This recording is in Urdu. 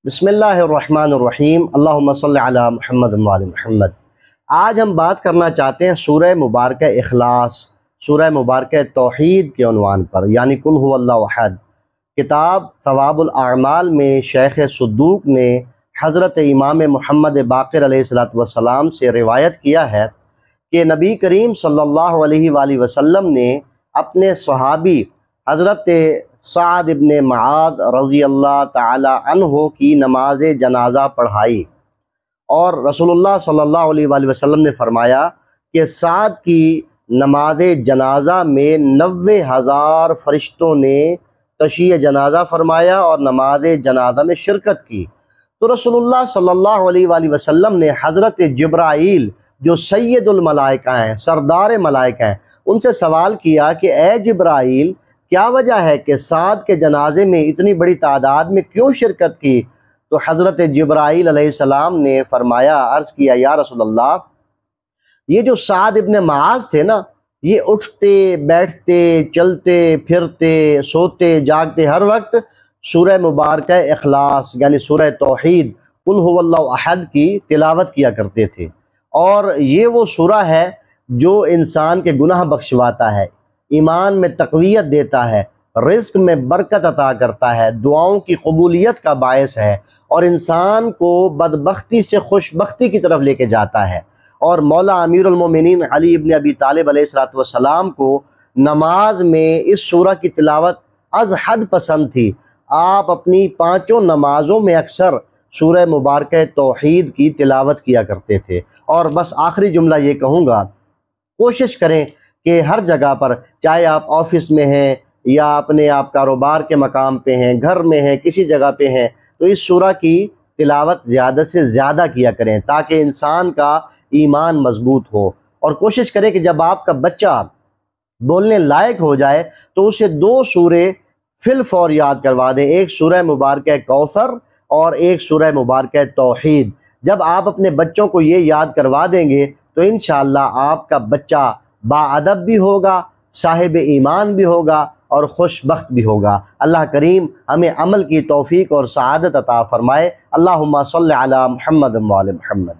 بسم اللہ الرحمن الرحیم، اللہم صلی علی محمد و علی محمد۔ آج ہم بات کرنا چاہتے ہیں سورہ مبارکہ اخلاص، سورہ مبارکہ توحید کے عنوان پر، یعنی قل هو اللہ احد۔ کتاب ثواب الاعمال میں شیخ صدوق نے حضرت امام محمد باقر علیہ السلام سے روایت کیا ہے کہ نبی کریم صلی اللہ علیہ وآلہ وسلم نے اپنے صحابی حضرت سعد بن معاذ رضی اللہ تعالی عنہ کی نماز جنازہ پڑھائی، اور رسول اللہ صلی اللہ علیہ وآلہ وسلم نے فرمایا کہ سعد کی نماز جنازہ میں 90,000 فرشتوں نے تشییع جنازہ فرمایا اور نماز جنازہ میں شرکت کی۔ تو رسول اللہ صلی اللہ علیہ وآلہ وسلم نے حضرت جبرائیل جو سید الملائکہ ہیں، سردار ملائکہ ہیں، ان سے سوال کیا کہ اے جبرائیل، کیا وجہ ہے کہ سعد کے جنازے میں اتنی بڑی تعداد میں کیوں شرکت کی؟ تو حضرت جبرائیل علیہ السلام نے فرمایا، عرض کیا یا رسول اللہ، یہ جو سعد ابن معاذ تھے نا، یہ اٹھتے بیٹھتے چلتے پھرتے سوتے جاگتے ہر وقت سورہ مبارکہ اخلاص یعنی سورہ توحید قل هو اللہ احد کی تلاوت کیا کرتے تھے، اور یہ وہ سورہ ہے جو انسان کے گناہ بخشواتا ہے، ایمان میں تقویت دیتا ہے، رزق میں برکت عطا کرتا ہے، دعاؤں کی قبولیت کا باعث ہے، اور انسان کو بدبختی سے خوشبختی کی طرف لے کے جاتا ہے۔ اور مولا امیر المومنین علی بن ابی طالب علیہ السلام کو نماز میں اس سورہ کی تلاوت از حد پسند تھی۔ آپ اپنی 5 نمازوں میں اکثر سورہ مبارکہ توحید کی تلاوت کیا کرتے تھے۔ اور بس آخری جملہ یہ کہوں گا، کوشش کریں کہ ہر جگہ پر، چاہے آپ آفس میں ہیں یا اپنے آپ کاروبار کے مقام پہ ہیں، گھر میں ہیں، کسی جگہ پہ ہیں، تو اس سورہ کی تلاوت زیادہ سے زیادہ کیا کریں تاکہ انسان کا ایمان مضبوط ہو۔ اور کوشش کریں کہ جب آپ کا بچہ بولنے لائق ہو جائے تو اسے 2 سورے فی الفور یاد کروا دیں، ایک سورہ مبارکہ کوثر اور ایک سورہ مبارکہ توحید۔ جب آپ اپنے بچوں کو یہ یاد کروا دیں گے تو انشاءاللہ آپ کا بچہ باادب بھی ہوگا، صاحب ایمان بھی ہوگا اور خوش بخت بھی ہوگا۔ اللہ کریم ہمیں عمل کی توفیق اور سعادت عطا فرمائے۔ اللہم صلی علی محمد و علی محمد۔